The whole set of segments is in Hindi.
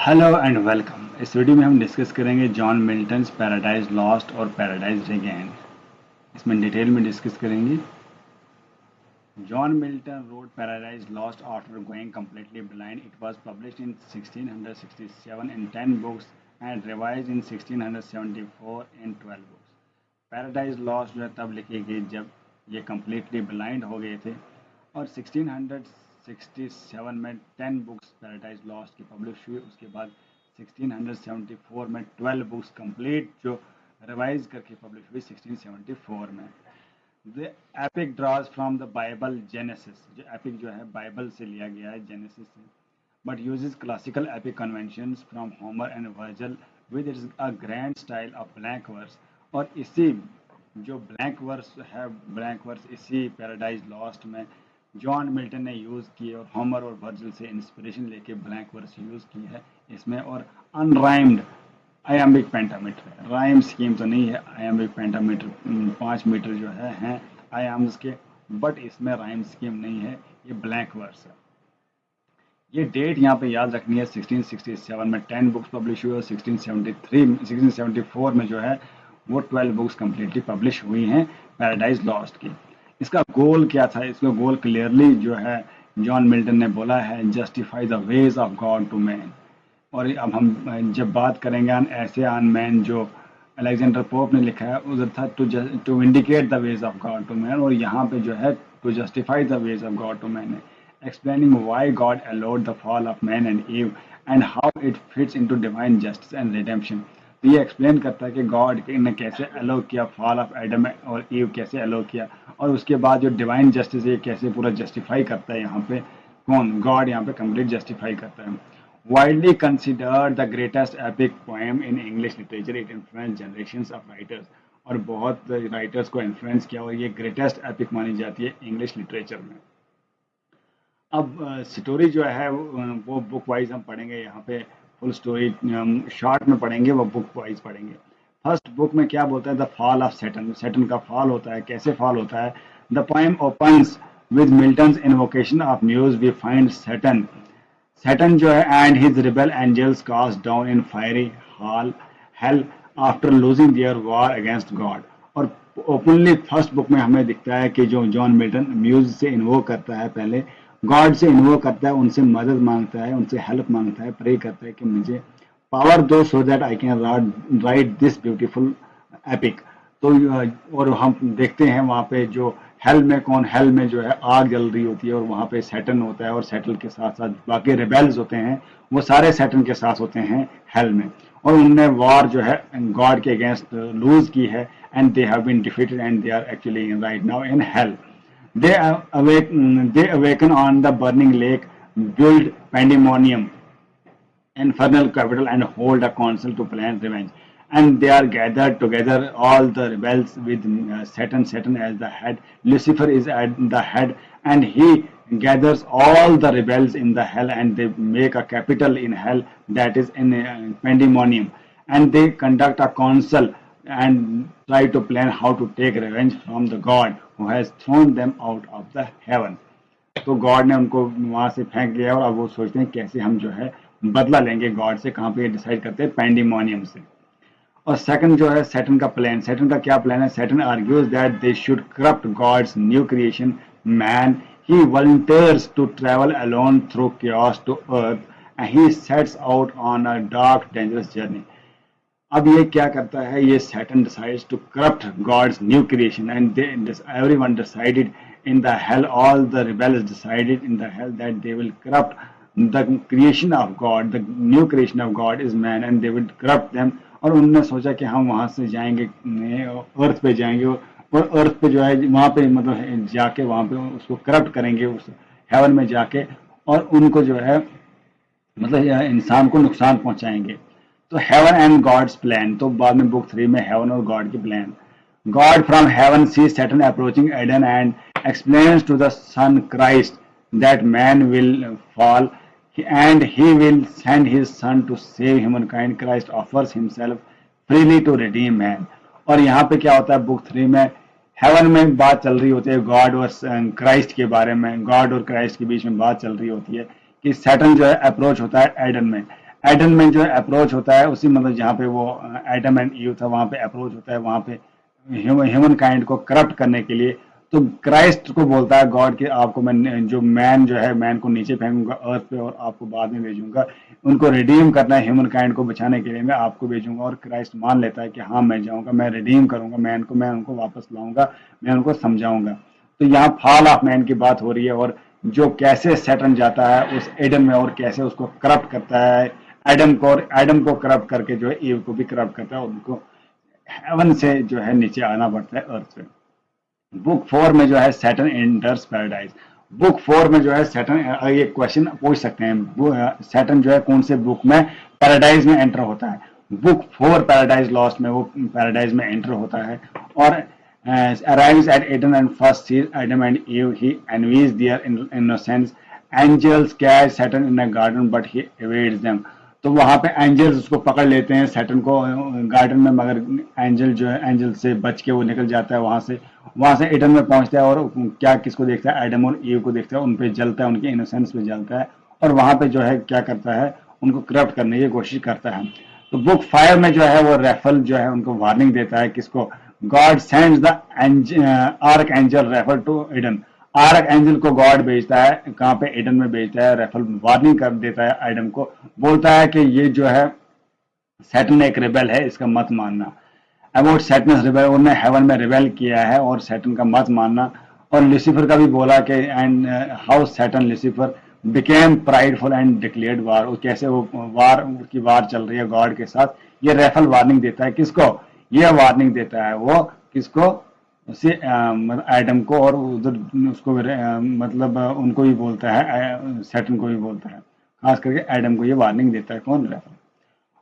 Hello and welcome. इस वीडियो में हम डिस्कस करेंगे जॉन मिल्टन्स पैराडाइज लॉस्ट और पैराडाइज रिगेन। इसमें डिटेल में डिस्कस करेंगे। John Milton wrote Paradise Lost after going completely blind. It was published in 1667 in 10 books and revised in 1674 in 12 books. Paradise Lost जो है तब लिखी गई जब ये completely blind हो गए थे और 1667 में 10 बुक्स Paradise Lost की पब्लिश हुई। उसके बाद 1674 में 12 बुक्स कंप्लीट जो रिवाइज करके पब्लिश हुई 1674 में। The epic draws from the Bible Genesis, जो epic जो है बाइबल से लिया गया है, जेनेसिस से, but uses classical epic conventions from Homer and Virgil with its a grand style of blank verse। और इसी जो ब्लैंक वर्स है, ब्लैंक वर्स इसी पैराडाइज लॉस्ट में जॉन मिल्टन ने यूज़ किए और होमर और वर्जिल से इंस्पिरेशन लेके ब्लैंक वर्स यूज़ की है इसमें। और अनराइम्ड आयाम्बिक पेंटामीटर है, राइम स्कीम तो नहीं है। आयाम्बिक पेंटामीटर 5 मीटर जो है हैं आयाम्स के, बट इसमें राइम स्कीम नहीं है, ये ब्लैंक वर्स है। ये डेट यहाँ पे याद रखनी है, 1667 में 10 बुक्स पब्लिश हुई और 1674 में जो है वो 12 बुक्स कम्प्लीटली पब्लिश हुई हैं पैराडाइज लॉस्ट की। इसका गोल क्या था? इसका गोल क्लियरली जो है जॉन मिल्टन ने बोला है, justify the ways of god to man. और अब हम जब बात करेंगे ऐसे ऑन मैन जो अलेक्जेंडर पोप ने लिखा है, उधर था to indicate the ways of god to man, और यहाँ पे जो है to justify the ways of god to man, explaining why god allowed the fall of man and Eve and how it fits into divine justice and redemption. तो ये एक्सप्लेन करता है कि गॉड ने कैसे अलाउ किया, फॉल ऑफ एडम और ईव कैसे अलाउ किया, और उसके बाद जो डिवाइन जस्टिस है कैसे पूरा जस्टिफाई करता है। यहाँ पे कौन? गॉड यहाँ पे कंप्लीट जस्टिफाई करता है। Widely considered the greatest epic poem in English literature, it influenced generations of writers। और बहुत राइटर्स को इन्फ्लुएंस किया और ये ग्रेटेस्ट एपिक मानी जाती है इंग्लिश लिटरेचर में। अब स्टोरी जो है वो बुक वाइज हम पढ़ेंगे, यहाँ पे फुल स्टोरी शॉर्ट में पढ़ेंगे, वो बुक वाइज पढ़ेंगे। फर्स्ट बुक में क्या बोलता है? The fall of Satan. Satan का फॉल होता है, कैसे फॉल होता है? The poem opens with Milton's invocation of muse. We find Satan जो है and his rebel angels cast down in fiery hell after losing their war against God। और ओपनली फर्स्ट बुक में हमें दिखता है कि जो जॉन मिल्टन म्यूज से इन्वोक करता है, पहले गॉड से इन्वोक करता है, उनसे मदद मांगता है, उनसे हेल्प मांगता है, प्रे करता है कि मुझे पावर दो so that I can write this beautiful epic. तो और हम देखते हैं वहाँ पे जो हेल में कौन, हेल में जो है आग जल रही होती है और वहाँ पे सैटर्न होता है, और सैटर्न के साथ साथ बाकी रिबेल्स होते हैं, वो सारे सैटर्न के साथ होते हैं हेल में, और उनने वॉर जो है गॉड के अगेंस्ट लूज की है and they have been defeated and they are actually in right now in hell. They awaken on the burning lake, build pandemonium, infernal capital, and hold a council to plan revenge. And they are gathered together, all the rebels with Satan as the head. Lucifer is at the head, and he gathers all the rebels in the hell, and they make a capital in hell, that is in pandemonium. And they conduct a council and try to plan how to take revenge from the God who has thrown them out of the heaven। तो गॉड ने उनको वहां से फेंक दिया और अब वो सोचते हैं कैसे हम जो है बदला लेंगे गॉड से। कहाँ पे डिसाइड करते हैं? पैंडेमोनियम से। और सेकंड जो है सैटर्न का प्लान। सैटर्न का क्या प्लान है? Satan argues that they should corrupt god's new creation man. He volunteers to travel alone through chaos to earth and he sets out on a dark dangerous journey। अब ये क्या करता है? ये Saturn decides to corrupt God's new creation and everyone decided in the hell, all the rebels decided in the hell that they will corrupt the creation of God, the new creation of God is man, and they will corrupt them। और उन्होंने सोचा कि हम वहां से जाएंगे अर्थ पे जाएंगे और अर्थ पे जो है वहां पे मतलब जाके वहां पे उसको करप्ट करेंगे, उस हेवन में जाके, और उनको जो है मतलब इंसान को नुकसान पहुंचाएंगे। तो हेवन एंड गॉड्स प्लान, तो बाद में बुक 3 में हेवन और गॉड की plan. God from heaven sees Satan approaching Eden and explains to the son Christ that man will fall and he will send his son to save humankind। Christ offers himself freely to redeem man। और यहाँ पे क्या होता है बुक 3 में? हेवन में बात चल रही होती है गॉड और क्राइस्ट के बारे में, गॉड और क्राइस्ट के बीच में बात चल रही होती है कि सैटर्न जो है अप्रोच होता है एडन में। एडन में जो है अप्रोच होता है, उसी मतलब जहाँ पे वो एडम एंड ईव था वहां पे अप्रोच होता है, वहां पे ह्यूमन काइंड को करप्ट करने के लिए। तो क्राइस्ट को बोलता है गॉड कि आपको मैं जो मैन जो है, मैन को नीचे फेंकूंगा अर्थ पे और आपको बाद में भेजूंगा, उनको रिडीम करना है, ह्यूमन काइंड को बचाने के लिए मैं आपको भेजूंगा। और क्राइस्ट मान लेता है कि हाँ मैं जाऊंगा, मैं रिडीम करूंगा मैन को, मैं उनको वापस लाऊंगा, मैं उनको समझाऊंगा। तो यहाँ फॉल ऑफ मैन की बात हो रही है, और जो कैसे सैटर्न जाता है उस एडम में और कैसे उसको करप्ट करता है एडम को, और एडम को करप्ट करके जो है ईव को भी करप्ट करता है, उनको हेवन से जो है नीचे आना पड़ता है अर्थ पे। बुक 4 में जो है सैटर्न एंटर्स पैराडाइज। बुक 4 में जो है सैटर्न, ये क्वेश्चन पूछ सकते हैं, सैटर्न जो है कौन से बुक में पैराडाइज में एंटर होता है। बुक 4 पैराडाइज लॉस्ट में वो पैराडाइज में एंटर होता है, और arrives at Eden and first sees Adam and Eve. He envies their innocence. Angels catch Satan in a garden, but he evades them. तो वहां पे एंजल्स उसको पकड़ लेते हैं सैटर्न को गार्डन में, मगर एंजल जो है एंजल से बच के वो निकल जाता है वहां से एडन में पहुंचता है, और क्या किसको देखता है, एडम और ईव को देखता है, उन पे जलता है, उनके इनोसेंस पे जलता है, और वहां पे जो है क्या करता है, उनको करप्ट करने की कोशिश करता है। तो बुक 5 में जो है वो रेफल जो है उनको वार्निंग देता है, किसको, God sends the archangel Raphael to Eden. Archangel को गॉड भेजता है, कहाँ पे, एडन में भेजता है। रेफल वार्निंग कर देता है एडम को, बोलता है कि ये जो है सैटर्न एक रिबेल है, इसका मत मानना। अबाउट सैटर्न रिबेल, उन्होंने हेवन में रिबेल किया है और सैटर्न का मत मानना। और लूसीफर का भी बोला कि and how Satan Lucifer became prideful and declared war, और कैसे वो वार की वार चल रही है गॉड के साथ। ये रेफल वार्निंग देता है किसको, ये वार्निंग देता है वो किसको, उसे मतलब एडम को, और उधर उसको मतलब उनको भी बोलता है, सैटर्न को भी बोलता है, खास करके एडम को ये वार्निंग देता है, कौन, रेफल।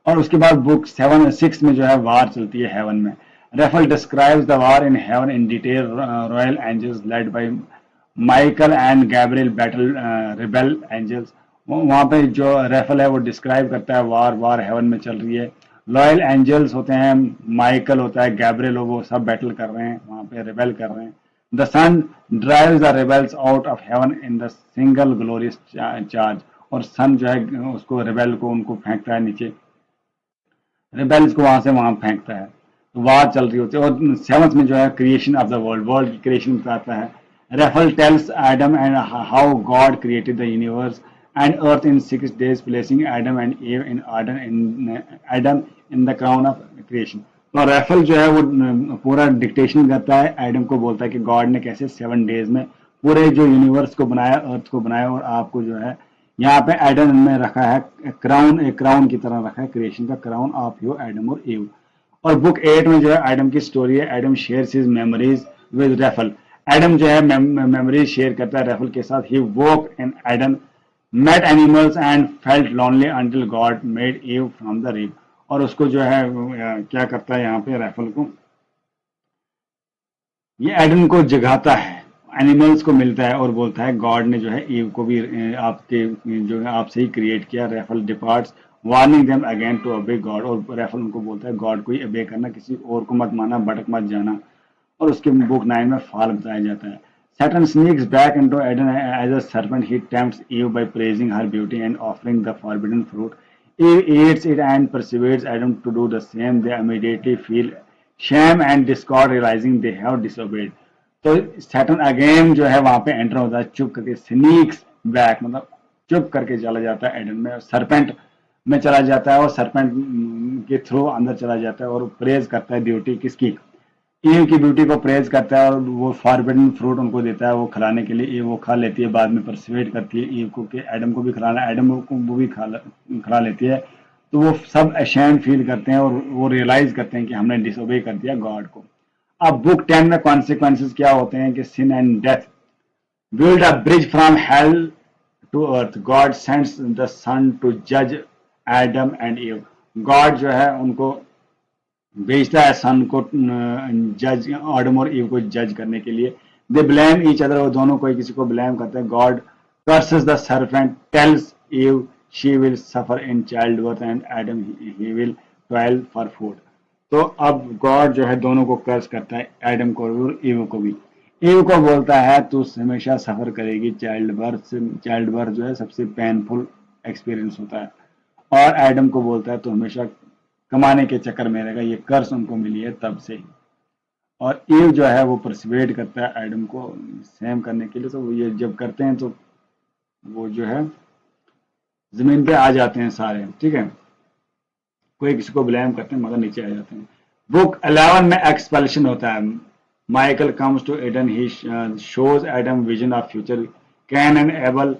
और उसके बाद बुक 7-6 में जो है वार चलती है हेवन में। Raphael describes the war in heaven in detail. Royal angels led by Michael and Gabriel battle rebel angels. वहां पे जो रेफल है वो डिस्क्राइब करता है वार हेवन में चल रही है। लॉयल एंजल्स होते हैं, माइकल होता है, गैब्रियल, वो सब बैटल कर रहे हैं वहां पे, रिबेल कर रहे हैं। The son drives the rebels out of heaven in the single glorious charge. और सन जो है उसको रिबेल को उनको फेंकता है नीचे, रिबेल्स को वहां से वहां फेंकता है। तो वार चल रही होती है। और 7th में जो है creation of the world, world की क्रिएशन बताता है। Raphael tells Adam and how God created the universe and earth in 6 days, placing Adam and Eve in Adam in the crown of creation. तो रेफल जो है वो पूरा डिक्टेशन करता है, एडम को बोलता है कि गॉड ने कैसे 7 days में पूरे जो यूनिवर्स को बनाया, अर्थ को बनाया, और आपको जो है यहाँ पे एडम में रखा है क्राउन, एक क्राउन की तरह रखा है, क्रिएशन का क्राउन ऑफ यू एडम और ईव। और बुक 8 में जो है एडम की स्टोरी है। Adam shares his memories with Raphael. Adam जो है मेमोरीज शेयर करता है रेफल के साथ। He walk in Adam, met animals and felt lonely until God made Eve from the rib। और उसको जो है क्या करता है यहाँ पे रेफल को, ये एडम को जगाता है, एनिमल्स को मिलता है, और बोलता है गॉड ने जो है ईव को भी आपके जो है आपसे ही क्रिएट किया। Raphael departs warning them again to obey God. और रेफल उनको बोलता है गॉड को ही ओबे करना, किसी और को मत माना, भटक मत जाना। और उसके बुक 9 में फॉल बताया जाता है। Saturn sneaks back into Eden as a serpent. He tempts Eve by praising her beauty and offering the forbidden fruit. Eve eats it and persuades Adam to do the same. They immediately feel shame and discord, realizing they have disobeyed. तो सैटर्न अगेन जो है वहां पे एंटर होता है, चुप करके, स्नीक्स बैक मतलब चुप करके चला जाता है एडन में, सरपेंट में चला जाता है, और सरपेंट के थ्रू अंदर चला जाता है, और प्रेज करता है ब्यूटी किसकी, ईव की ब्यूटी को प्रेज करता है, और वो फॉरबिडन फ्रूट उनको देता है वो खिलाने के लिए। ईव वो खा लेती है, बाद में परसुएड करती है ईव को कि एडम को भी खिलाना, एडम को वो भी खिला लेती है। तो वो सब अशैम फील करते हैं, और वो रियलाइज करते हैं कि हमने डिसोबे कर दिया गॉड को। अब बुक 10 में कॉन्सिक्वेंसेस क्या होते हैं कि sin and death build a bridge from hell to earth. God sends the son to judge Adam and Eve. God जो है उनको भेजता है सन को जज, आदम और ईव को जज करने के लिए। दे ब्लेम ईच अदर, वो दोनों कोई किसी को ब्लेम करते हैं। God curses the serpent, tells Eve she will suffer in child birth and Adam he will toil for food. तो अब गॉड जो है दोनों को कर्स करता है, एडम को और ईव को भी। ईव को बोलता है तू हमेशा सफर करेगी चाइल्ड बर्थ से। चाइल्ड बर्थ जो है सबसे पेनफुल एक्सपीरियंस होता है। और एडम को बोलता है तो हमेशा कमाने के चक्कर में रहेगा, ये कर्ज उनको मिली है तब से ही। और ईव जो है वो परसुएड करता है एडम को सेम करने के लिए, तो वो ये जब करते हैं तो वो जो है जमीन पे आ जाते हैं सारे, ठीक है, कोई किसी को ब्लेम करते हैं मगर नीचे आ जाते हैं। बुक 11 में एक्सपेल्शन होता है। Michael comes to Eden, he shows Adam vision of future, Cain and Abel,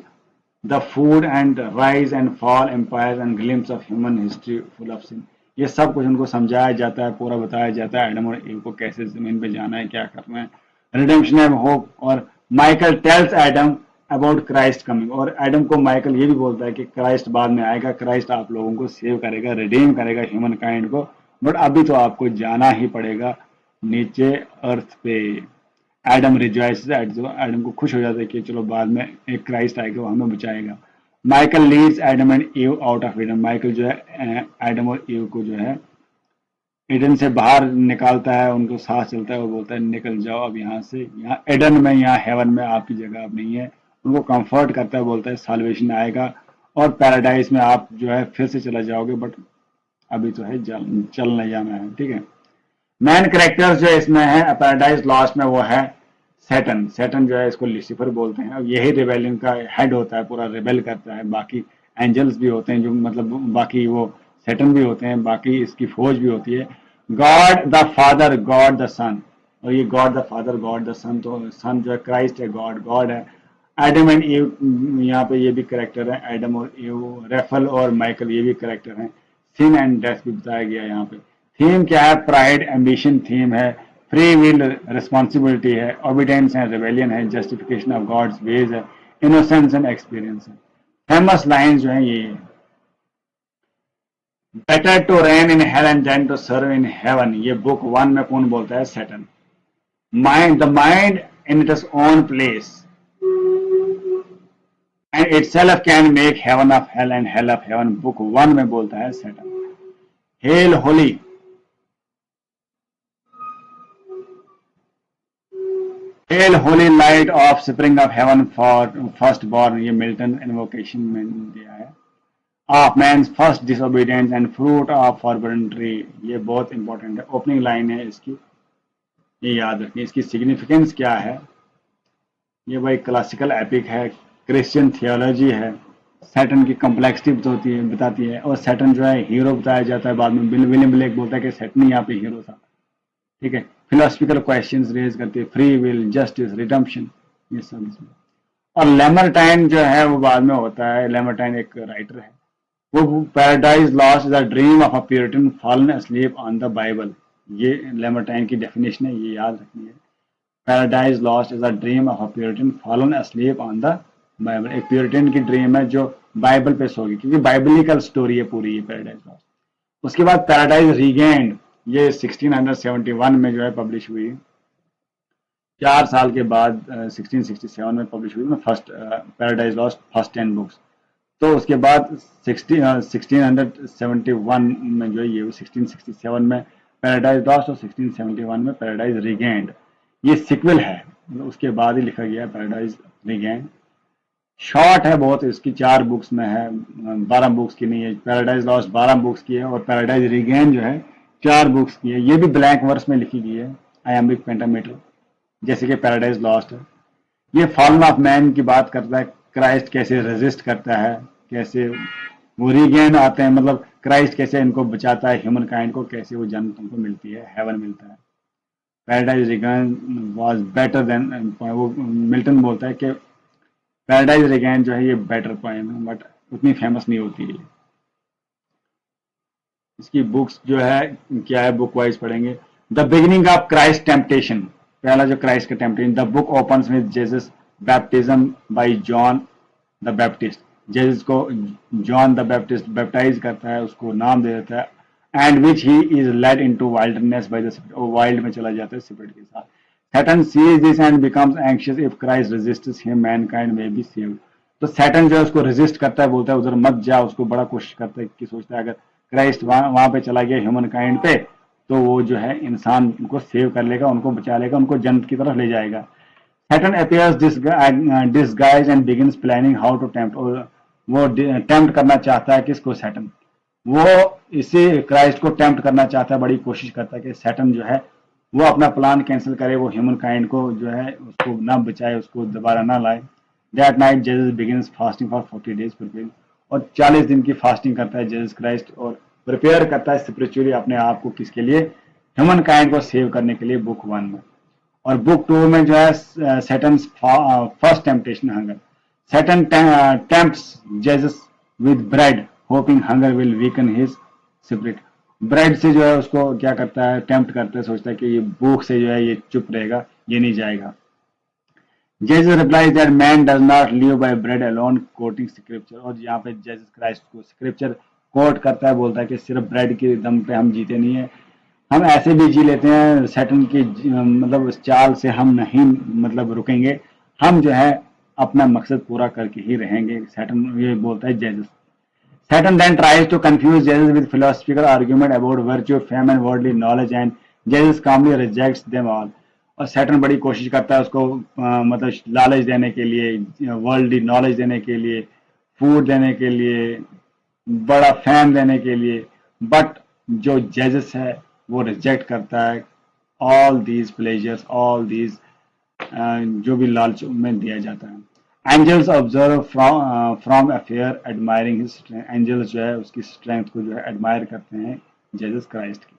the flood and rise and fall empire and glimpse of human history full of sin. ये सब कुछ उनको समझाया जाता है, पूरा बताया जाता है एडम और ईव को कैसे जमीन पे जाना है, क्या करना है, रिडेम्पशन एंड होप। और Michael tells Adam about Christ coming, और एडम को माइकल ये भी बोलता है कि क्राइस्ट बाद में आएगा, क्राइस्ट आप लोगों को सेव करेगा, रिडीम करेगा ह्यूमन काइंड को, बट अभी तो आपको जाना ही पड़ेगा नीचे अर्थ पे। एडम रिजॉइसेस, एडम को खुश हो जाता है कि चलो बाद में एक क्राइस्ट आएगा वो हमें बचाएगा। Michael leads Adam and Eve out of Eden, Michael जो है एडम और ईव को जो है ईडन से बाहर निकालता है, उनको साथ चलता है, वो बोलता है निकल जाओ अब यहाँ से, यहाँ एडन में, यहाँ हेवन में आपकी जगह अब नहीं है। उनको कंफर्ट करता है, बोलता है साल्वेशन आएगा और पैराडाइज में आप जो है फिर से चला जाओगे, बट अभी तो है चलना जाना है, ठीक है। मेन कैरेक्टर्स जो इसमें है पैराडाइज लॉस्ट में वो है सैटर्न। सैटर्न जो है इसको लूसीफर बोलते हैं, और यही रिबेलियन का हेड होता है, पूरा रिबेल करता है। बाकी एंजल्स भी होते हैं जो मतलब बाकी वो सैटर्न भी होते हैं, बाकी इसकी फौज भी होती है। God the father, God the son, और ये God the father God the son, तो सन जो है क्राइस्ट है, गॉड गॉड है। एडम एंड ईव यहाँ पे ये भी करेक्टर है, एडम और ईव, रेफल और माइकल ये भी करेक्टर हैं। सिन एंड डेथ भी बताया गया यहाँ पे। थीम क्या है, प्राइड एम्बिशन थीम है, फ्री विल रिस्पॉन्सिबिलिटी है, ओबिडेंस है, रिबेलियन है, जस्टिफिकेशन ऑफ गॉड्स वेज है, इनोसेंस एंड एक्सपीरियंस है। फेमस लाइन्स जो है ये है, better to reign in hell and than to serve in heaven, ये बुक 1 में कौन बोलता है, Satan. Mind, the mind in its own place and itself can make heaven of hell and hell of heaven, book 1 में बोलता है Saturn. Hello Holi, hello Holi light of spring of haven for first born, ये मिल्टन इन्वोकेशन में दिया है। Of man first disobedience and fruit of forbidden tree, ये बहुत इंपॉर्टेंट है, ओपनिंग लाइन है इसकी, ये याद रखिए। इसकी सिग्निफिकेंस क्या है, ये भाई क्लासिकल एपिक है, क्रिश्चियन थियोलॉजी है, सैटर्न की कॉम्प्लेक्सिटी बताती है, और सैटर्न जो है हीरो बताया जाता है बाद में। विलियम ब्लेक बोलता है कि सैटर्न यहाँ पे हीरो था, ठीक है। फिलोसफिकल क्वेश्चंस रेज करती है, फ्री विल, जस्टिस, रिडम्पशन, ये सब इसमें। और लेमरटाइन जो है वो बाद में होता है, लेमरटाइन एक राइटर है, वो paradise lost is a dream of a Puritan fallen asleep on the Bible, ये लेमरटाइन की डेफिनेशन है, ये याद रखनी है। Paradise lost is a dream of a Puritan fallen asleep on the Bible, एक प्यूरिटन की ड्रीम है जो बाइबल पे सो गई, क्योंकि बाइबलिकल स्टोरी है पूरी ये पैराडाइज लॉस्ट। उसके बाद पैराडाइज रीगेन्ड, ये 1671 में जो है पब्लिश हुई, 4 साल के बाद 1667 में पब्लिश हुई, first paradise lost first 10 books. तो उसके बाद 1671 में जो है ये 1667 में पैराडाइज लॉस्ट और 1671 में पैराडाइज रीगेन्ड, ये सिक्वल है, उसके बाद ही लिखा गया है पैराडाइज रीगेन्ड। शॉर्ट है बहुत, इसकी 4 बुक्स में है, 12 बुक्स की नहीं है। पैराडाइज लॉस्ट 12 बुक्स की है और पैराडाइज रीगेन जो है 4 बुक्स की है, ये भी ब्लैंक वर्स में लिखी गई है, आयम्बिक पेंटामीटर, जैसे कि पैराडाइज लॉस्ट है। ये फॉलन ऑफ मैन की बात करता है, क्राइस्ट कैसे रेजिस्ट करता है, कैसे वो रीगेन आते हैं, मतलब क्राइस्ट कैसे इनको बचाता है, ह्यूमन काइंड को, कैसे वो जन्नत उनको मिलती है, हेवन मिलता है। Paradise regain was better than, वो मिल्टन बोलता है कि पैराडाइज रीगेन जो है ये बेटर पोएम है, बट उतनी फेमस नहीं होती है। इसकी बुक्स जो है क्या है, बुक वाइज पढ़ेंगे। The beginning of Christ temptation, पहला जो क्राइस्ट का temptation, the book opens with Jesus baptism by John the Baptist, Jesus को जॉन द बैप्टिस्ट बैप्टाइज करता है, उसको नाम दे देता है, and which he is led into wildness by the spirit, वो वाइल्ड में चला जाता है स्पिरिट के साथ। Satan sees this and becomes anxious if Christ resists him, mankind may be saved. तो सैटन जो है उसको रेजिस्ट करता है, बोलता है उधर मत जा, उसको बड़ा कोशिश करता है कि सोचता है अगर क्राइस्ट वहां पे चला गया ह्यूमन काइंड पे तो वो जो है इंसान को सेव कर लेगा, उनको बचा लेगा, उनको जन्नत की तरफ ले जाएगा। Satan appears disguised and begins planning how to tempt, और वो टेम्प्ट करना चाहता है किसको, सैटन। वो इसी क्राइस्ट को टेम्प्ट करना चाहता है, बड़ी कोशिश करता है कि सैटन जो है वो अपना प्लान कैंसिल करे, वो ह्यूमन काइंड को जो है उसको ना बचाए, उसको दोबारा ना लाए। That night Jesus begins fasting for 40 days prepare, और 40 दिन की फास्टिंग करता है जेसस क्राइस्ट, और प्रिपेयर करता है स्पिरिचुअली अपने आप को किसके लिए, ह्यूमन काइंड को सेव करने के लिए, बुक 1 में। और बुक 2 में जो है Satan first temptation hunger, Satan tempts Jesus with bread hoping hunger will weaken his spirit. Bread से जो है उसको क्या करता है, टेम्प्ट करता है, सोचता है कि ये भूख से जो है ये चुप रहेगा, ये नहीं जाएगा। Jesus replies that man does not live by bread alone, quoting scripture। और यहाँ पे जेसस क्राइस्ट को स्क्रिप्चर कोट करता है, बोलता है कि सिर्फ ब्रेड के दम पे हम जीते नहीं है, हम ऐसे भी जी लेते हैं, सैटन की मतलब उस चाल से हम नहीं मतलब रुकेंगे, हम जो है अपना मकसद पूरा करके ही रहेंगे, सैटन ये बोलता है Jesus. Satan then tries to confuse Jesus with philosophical argument about virtue, fame and worldly knowledge, and Jesus calmly rejects them all। और सैटन बड़ी कोशिश करता है उसको मतलब लालच देने के लिए, वर्ल्डली नॉलेज देने के लिए, फूड देने के लिए, बड़ा फैम देने के लिए, बट जो जेजस है वो रिजेक्ट करता है all these pleasures, all these जो भी लालच में दिया जाता है। Angels observe from afar admiring his strength, angels जो है उसकी स्ट्रेंथ को जो है एडमायर करते हैं जेसस क्राइस्ट की।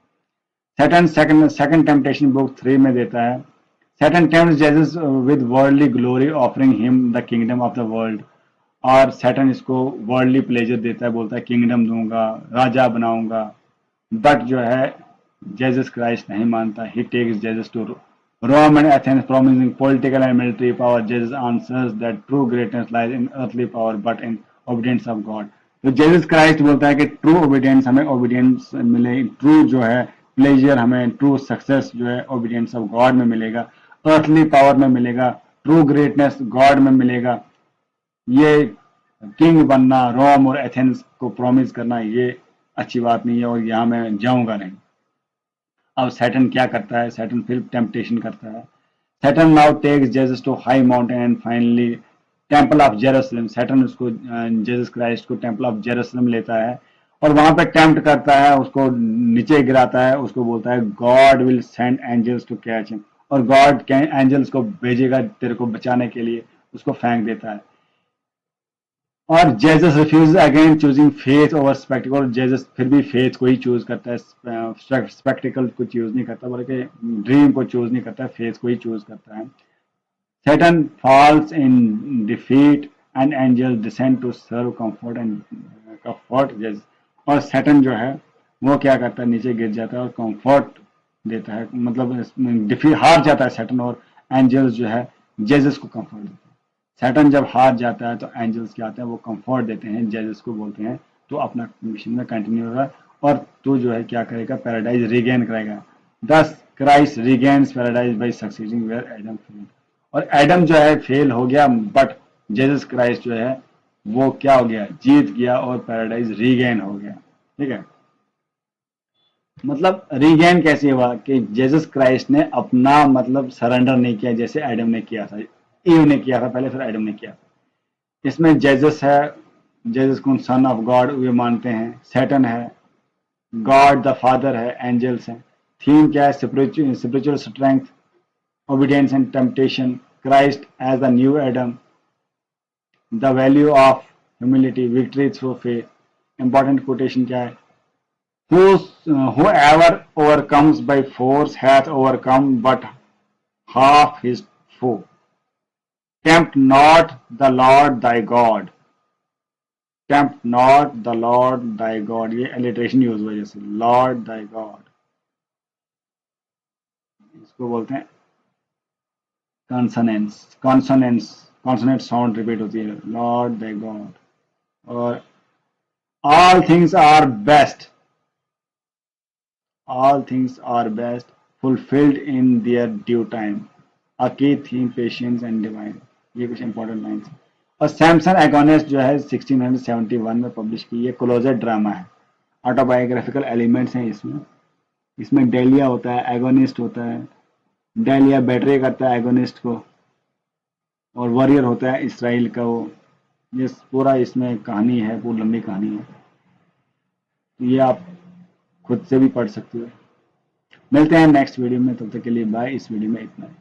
सैटन सेकंड टेम्पटेशन बुक 3 में देता है, Satan tempts Jesus with worldly glory offering him the kingdom of the world. और सैटन इसको वर्ल्डली प्लेजर देता है, बोलता है किंगडम दूंगा, राजा बनाऊंगा, बट जो है जेसस क्राइस्ट नहीं मानता, he takes Jesus to Rome and Athens promising political and military power. Jesus answers that true greatness lies in earthly power but in obedience of God। तो जेसस क्राइस्ट बोलता है कि ट्रू ओबीडियंस हमें ओबीडियंस मिले, ट्रू जो है प्लेजर हमें, ट्रू सक्सेस जो है ओबीडियंस ऑफ गॉड में मिलेगा, अर्थली पावर में मिलेगा, ट्रू ग्रेटनेस गॉड में मिलेगा। ये किंग बनना, रोम और एथेंस को प्रॉमिस करना, ये अच्छी बात नहीं है, और यहाँ मैं जाऊंगा नहीं। अब सैटन क्या करता है, सैटन फिर टेम्पटेशन करता है। Satan now takes Jesus to high mountain and finally temple of Jerusalem. Satan उसको जेसस क्राइस्ट को टेम्पल ऑफ जेरूसलम लेता है और वहां पे टेम्प्ट करता है, उसको नीचे गिराता है, उसको बोलता है God will send angels to catch him, और गॉड एंजल्स को भेजेगा तेरे को बचाने के लिए, उसको फेंक देता है। और Jesus refuse again choosing faith over spectacle, Jesus फिर भी फेथ को ही चूज करता है, स्पेक्टिकल को चूज नहीं करता, बल्कि ड्रीम को चूज नहीं करता, फेथ को ही चूज करता है। Satan falls in defeat and angel descend to serve comfort and comfort Jesus. और सैटन जो है वो क्या करता है, नीचे गिर जाता है और कंफर्ट देता है, मतलब डिफीट हार जाता है सैटन, और एंजल्स जो है जेसस को कंफर्ट देता है। सैटन जब हार जाता है तो एंजल्स क्या आते हैं, वो कंफर्ट देते हैं, जेसस को बोलते हैं तो अपना मिशन में कंटिन्यू होगा और तू जो है क्या करेगा, पैराडाइज रिगेन करेगा। Thus Christ regains paradise by succeeding where Adam failed. और एडम जो है फेल हो गया, बट जेसस क्राइस्ट जो है वो क्या हो गया, जीत गया और पैराडाइज रीगेन हो गया। ठीक है, मतलब रीगेन कैसे हुआ कि जेसस क्राइस्ट ने अपना मतलब सरेंडर नहीं किया जैसे एडम ने किया था, ईव ने किया था पहले, फिर एडम ने किया था। इसमें जेसस है, जेसस को सन ऑफ गॉड वे मानते हैं, सैटन है, गॉड द फादर है, एंजल्स हैं। थीम क्या है, spiritual strength, obedience and temptation, Christ as the new Adam, the value of humility, victory through faith. Important quotation क्या है, whoever overcomes by force hath overcome but half his foe। Tempt not the Lord thy God, tempt not the Lord thy God। ये alliteration यूज हुआ जैसे Lord thy God, इसको बोलते हैं consonants, consonant sound रिपीट होती है, Lord thy God। और all things are best, all things are best fulfilled in their due time। A key theme patience and divine। ये कुछ इंपॉर्टेंट लाइन्स हैं। और सैमसन एगोनिस्ट जो है 1671 में पब्लिश की, ये क्लोजर ड्रामा है, ऑटोबायोग्राफिकल एलिमेंट्स हैं इसमें। इसमें डेलिया होता है, एगोनिस्ट होता है, डेलिया बेट्रे करता है एगोनिस्ट को, और वॉरियर होता है इसराइल का वो ये पूरा इसमें कहानी है, पूरी लंबी कहानी है, तो ये आप खुद से भी पढ़ सकते हो। मिलते हैं नेक्स्ट वीडियो में, तब तक के लिए बाय। इस वीडियो में इतना ही।